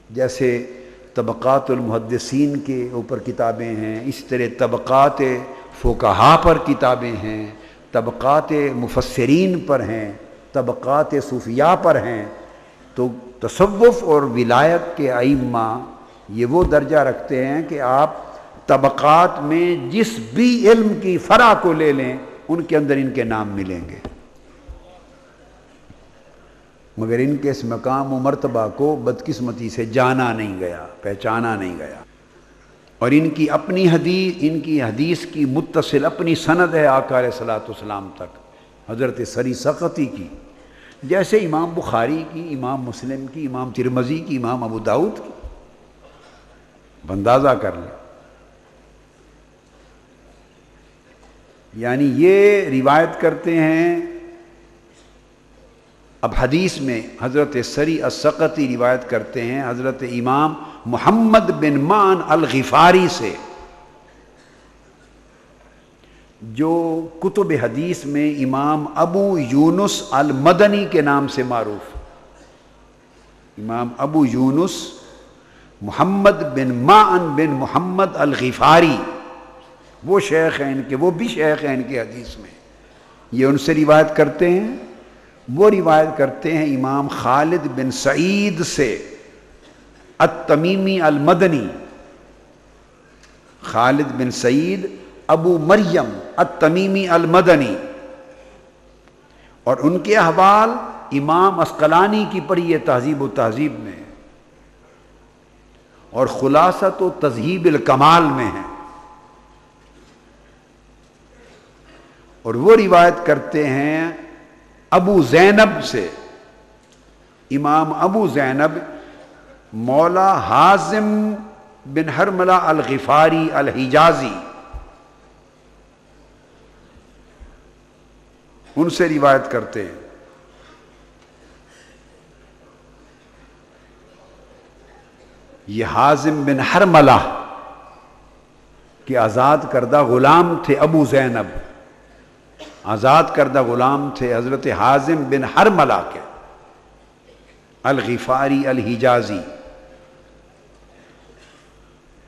جیسے طبقات المحدثین کے اوپر کتابیں ہیں، اس طرح طبقات فقہا پر کتابیں ہیں، طبقات مفسرین پر ہیں، طبقات صوفیاء پر ہیں۔ تو تصوف اور ولایت کے ائمہ یہ وہ درجہ رکھتے ہیں کہ آپ طبقات میں جس بھی علم کی فرع کو لے لیں ان کے اندر ان کے نام ملیں گے، مگر ان کے اس مقام و مرتبہ کو بدقسمتی سے جانا نہیں گیا، پہچانا نہیں گیا۔ اور ان کی اپنی حدیث کی متصل اپنی سند ہے آقا علیہ الصلوۃ والسلام تک، حضرت سری سقطی کی، جیسے امام بخاری کی، امام مسلم کی، امام ترمذی کی، امام ابو داؤد کی، اندازہ کر لیں۔ یعنی یہ روایت کرتے ہیں، اب حدیث میں حضرت سری السقطی روایت کرتے ہیں حضرت امام محمد بن معن الغفاری سے، جو کتب حدیث میں امام ابو یونس المدنی کے نام سے معروف۔ امام ابو یونس محمد بن معن بن محمد الغفاری، وہ شیخ ہیں ان کے، وہ بھی شیخ ہیں ان کے حدیث میں، یہ ان سے روایت کرتے ہیں۔ وہ روایت کرتے ہیں امام خالد بن سعید سے، التمیمی المدنی، خالد بن سعید ابو مریم التمیمی المدنی، اور ان کے احوال امام عسقلانی کی پڑھی ہے تہذیب و تہذیب میں، اور خلاصۃ و تذہیب الکمال میں ہے۔ اور وہ روایت کرتے ہیں ابو زینب سے، امام ابو زینب مولا حازم بن حرملہ الغفاری الحجازی، ان سے روایت کرتے ہیں۔ یہ حازم بن حرملہ کے آزاد کردہ غلام تھے، ابو زینب آزاد کردہ غلام تھے حضرت حازم بن حرملہ کے، الغفاری الحجازی۔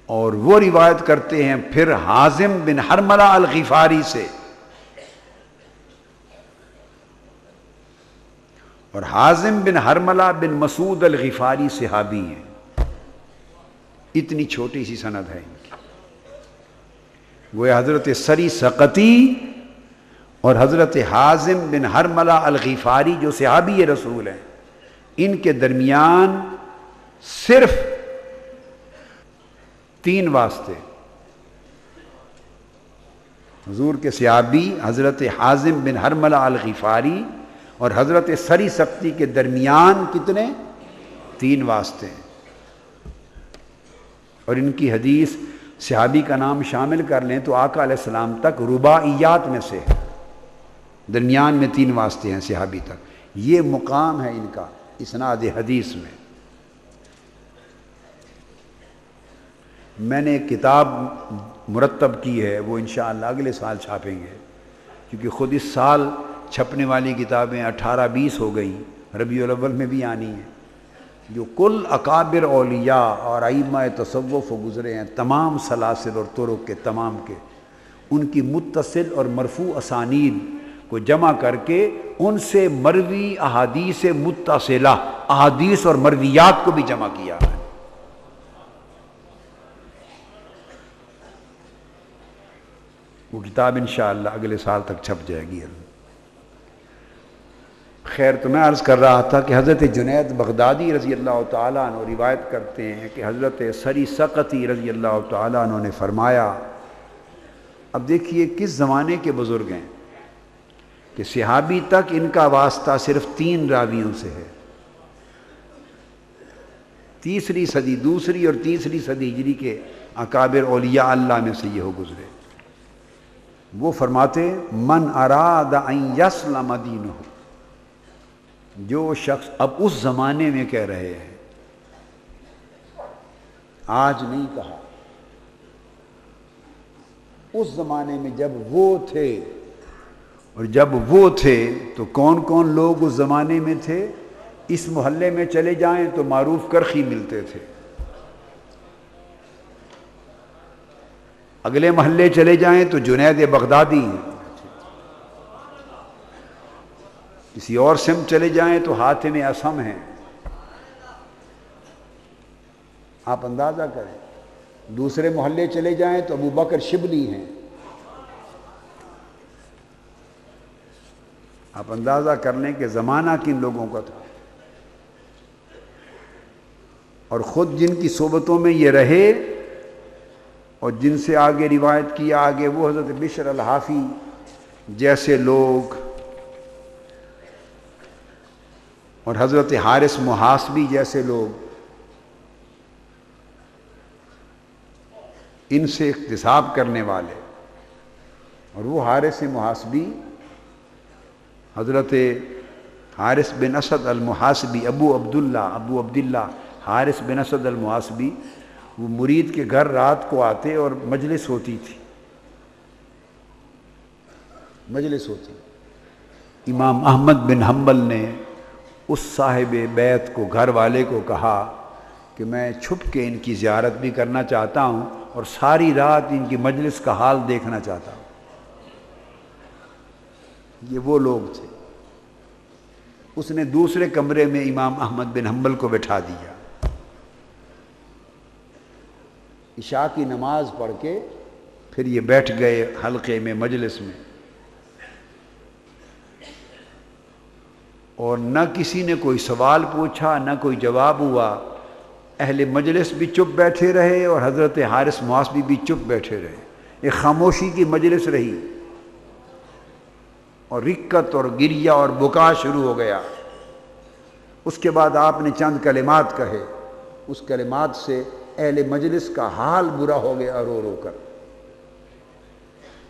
اور وہ روایت کرتے ہیں پھر حازم بن حرملہ الغفاری سے، اور حازم بن حرملہ بن مسعود الغفاری صحابی ہیں۔ اتنی چھوٹی سی سند ہے ان کی۔ وہ حضرت سری سقطی اور حضرت حازم بن حرملہ الغفاری جو صحابی رسول ہیں، ان کے درمیان صرف 3 واسطے، حضور کے صحابی حضرت حازم بن حرملہ الغفاری اور حضرت سری سقطی کے درمیان کتنے؟ 3 واسطے ہیں۔ اور ان کی حدیث صحابی کا نام شامل کر لیں تو آقا علیہ السلام تک رباعیات میں سے، درمیان میں 3 واسطے ہیں صحابی تک۔ یہ مقام ہے ان کا اسناد حدیث میں۔ میں نے ایک کتاب مرتب کی ہے، وہ انشاءاللہ اگلے سال چھاپیں گے، کیونکہ خود اس سال چھپنے والی کتابیں 18-20 ہو گئیں، ربیع الاول میں بھی آنی ہیں، جو کل اکابر اولیاء اور ائمہ تصوف گزرے ہیں، تمام سلاسل اور طرق کے تمام کے، ان کی متصل اور مرفوع اسانید کو جمع کر کے ان سے مروی احادیث متصلہ، احادیث اور مرویات کو بھی جمع کیا ہے۔ وہ کتاب انشاءاللہ اگلے سال تک چھپ جائے گی۔ خیر، تو میں عرض کر رہا تھا کہ حضرت جنید بغدادی رضی اللہ تعالیٰ عنہ روایت کرتے ہیں کہ حضرت سری سقطی رضی اللہ تعالیٰ عنہ نے فرمایا، اب دیکھیے کس زمانے کے بزرگ ہیں کہ صحابی تک ان کا واسطہ صرف 3 راویوں سے ہے، 3ری صدی، 2ری اور 3ری صدی ہجری کے اکابر اولیاء اللہ میں سے یہ ہو گزرے۔ وہ فرماتے من اراد ان یسلم دینہ، جو شخص، اب اس زمانے میں کہہ رہے ہیں، آج نہیں کہا، اس زمانے میں جب وہ تھے، اور جب وہ تھے تو کون کون لوگ اس زمانے میں تھے؟ اس محلے میں چلے جائیں تو معروف کرخی ملتے تھے، اگلے محلے چلے جائیں تو جنید بغدادی ہیں، کسی اور سمت چلے جائیں تو حاتم اصم ہیں. آپ اندازہ کریں. دوسرے محلے چلے جائیں تو ابو بکر شبلی ہیں. آپ اندازہ کر لیں کہ زمانہ کن لوگوں کا تھا. اور خود جن کی صحبتوں میں یہ رہے اور جن سے آگے روایت کیا آگے، وہ حضرت بشر الحافی جیسے لوگ اور حضرت حارث محاسبی جیسے لوگ، ان سے اکتساب کرنے والے. اور وہ حارث محاسبی حضرت حارث بن اسد المحاسبی، ابو عبداللہ حارث بن اسد المحاسبی، وہ مرید کے گھر رات کو آتے اور مجلس ہوتی تھی. امام احمد بن حنبل نے اس صاحب بیت کو، گھر والے کو کہا کہ میں چھپ کے ان کی زیارت بھی کرنا چاہتا ہوں اور ساری رات ان کی مجلس کا حال دیکھنا چاہتا ہوں. یہ وہ لوگ تھے. اس نے دوسرے کمرے میں امام احمد بن حنبل کو بٹھا دیا. عشاء کی نماز پڑھ کے پھر یہ بیٹھ گئے حلقے میں، مجلس میں. اور نہ کسی نے کوئی سوال پوچھا، نہ کوئی جواب ہوا. اہل مجلس بھی چپ بیٹھے رہے اور حضرت حارث محاسبی بھی چپ بیٹھے رہے. ایک خاموشی کی مجلس رہی اور رکت اور گریہ اور بکا شروع ہو گیا. اس کے بعد آپ نے چند کلمات کہے. اس کلمات سے اہل مجلس کا حال برا ہو گیا رو رو کر.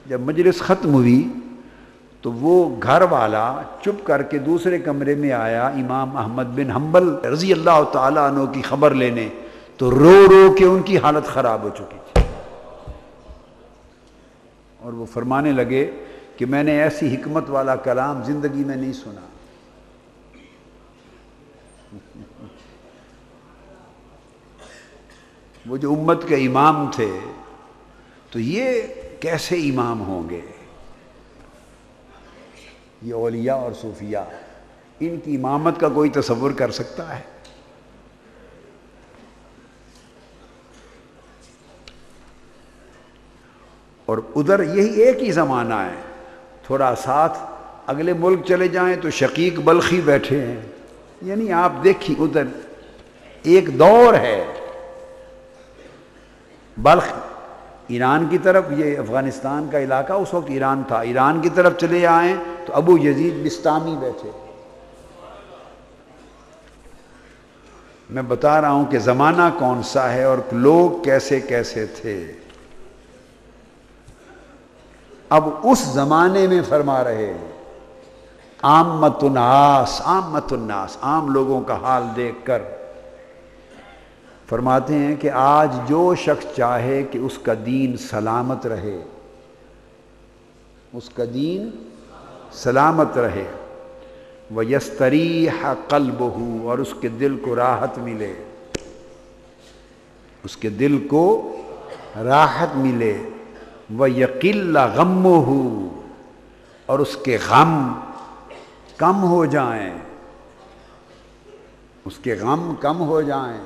جب مجلس ختم ہوئی تو وہ گھر والا چپ کر کے دوسرے کمرے میں آیا امام احمد بن حنبل رضی اللہ تعالیٰ عنہ کی خبر لینے، تو رو رو کے ان کی حالت خراب ہو چکی تھی. اور وہ فرمانے لگے کہ میں نے ایسی حکمت والا کلام زندگی میں نہیں سنا. وہ جو امت کے امام تھے تو یہ کیسے امام ہوں گے؟ یہ اولیاء اور صوفیاء، ان کی امامت کا کوئی تصور کر سکتا ہے؟ اور ادھر یہی ایک ہی زمانہ ہے. تھوڑا ساتھ اگلے ملک چلے جائیں تو شقیق بلخی بیٹھے ہیں. یعنی آپ دیکھیں ادھر ایک دور ہے. بلخ ایران کی طرف، یہ افغانستان کا علاقہ اس وقت ایران تھا، ایران کی طرف چلے آئیں تو ابو یزید بستامی بیٹھے. میں بتا رہا ہوں کہ زمانہ کون سا ہے اور لوگ کیسے کیسے تھے. اب اس زمانے میں فرما رہے عامت الناس، عام لوگوں کا حال دیکھ کر فرماتے ہیں کہ آج جو شخص چاہے کہ اس کا دین سلامت رہے، اس کا دین سلامت رہے، وَيَسْتَرِيحَ قَلْبُهُ، اور اس کے دل کو راحت ملے، اس کے دل کو راحت ملے، وَيَقِلَّ غَمُّهُ، اور اس کے غم کم ہو جائیں، اس کے غم کم ہو جائیں،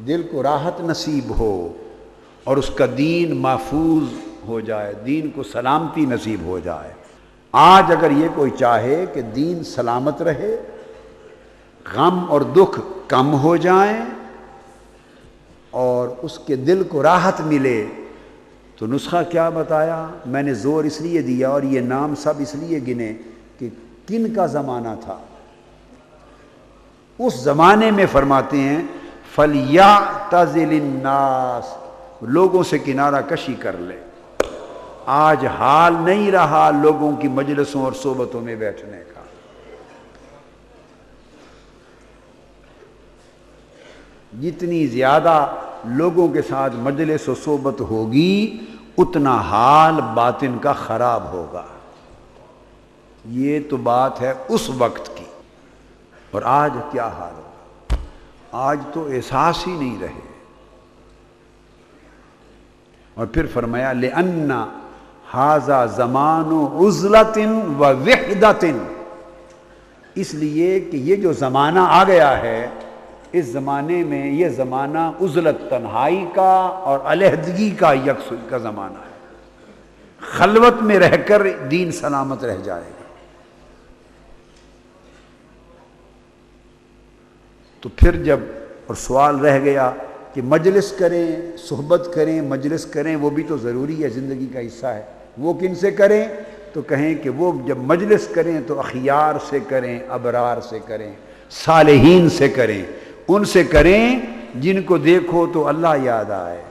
دل کو راحت نصیب ہو اور اس کا دین محفوظ ہو جائے، دین کو سلامتی نصیب ہو جائے. آج اگر یہ کوئی چاہے کہ دین سلامت رہے، غم اور دکھ کم ہو جائیں اور اس کے دل کو راحت ملے، تو نسخہ کیا بتایا؟ میں نے زور اس لیے دیا اور یہ نام سب اس لیے گنے کہ کن کا زمانہ تھا. اس زمانے میں فرماتے ہیں فَلْيَعْتَزِلِ النَّاسِ، لوگوں سے کنارہ کشی کر لے. آج حال نہیں رہا لوگوں کی مجلسوں اور صحبتوں میں بیٹھنے کا. جتنی زیادہ لوگوں کے ساتھ مجلس و صحبت ہوگی اتنا حال باطن کا خراب ہوگا. یہ تو بات ہے اس وقت کی. اور آج کیا حال ہوگا؟ آج تو احساس ہی نہیں رہے. اور پھر فرمایا لِأَنَّ هَذَا زَمَانُ عُزْلَةٍ وَوِحْدَةٍ، اس لیے کہ یہ جو زمانہ آ گیا ہے، اس زمانے میں یہ زمانہ عزلت، تنہائی کا اور علیحدگی کا یکسوئی کا زمانہ ہے، خلوت میں رہ کر دین سلامت رہ جائے گا۔ تو پھر جب اور سوال رہ گیا کہ مجلس کریں، صحبت کریں، مجلس کریں، وہ بھی تو ضروری ہے، زندگی کا حصہ ہے، وہ کن سے کریں؟ تو کہیں کہ وہ جب مجلس کریں تو اخیار سے کریں، ابرار سے کریں، صالحین سے کریں، ان سے کریں جن کو دیکھو تو اللہ یاد آئے،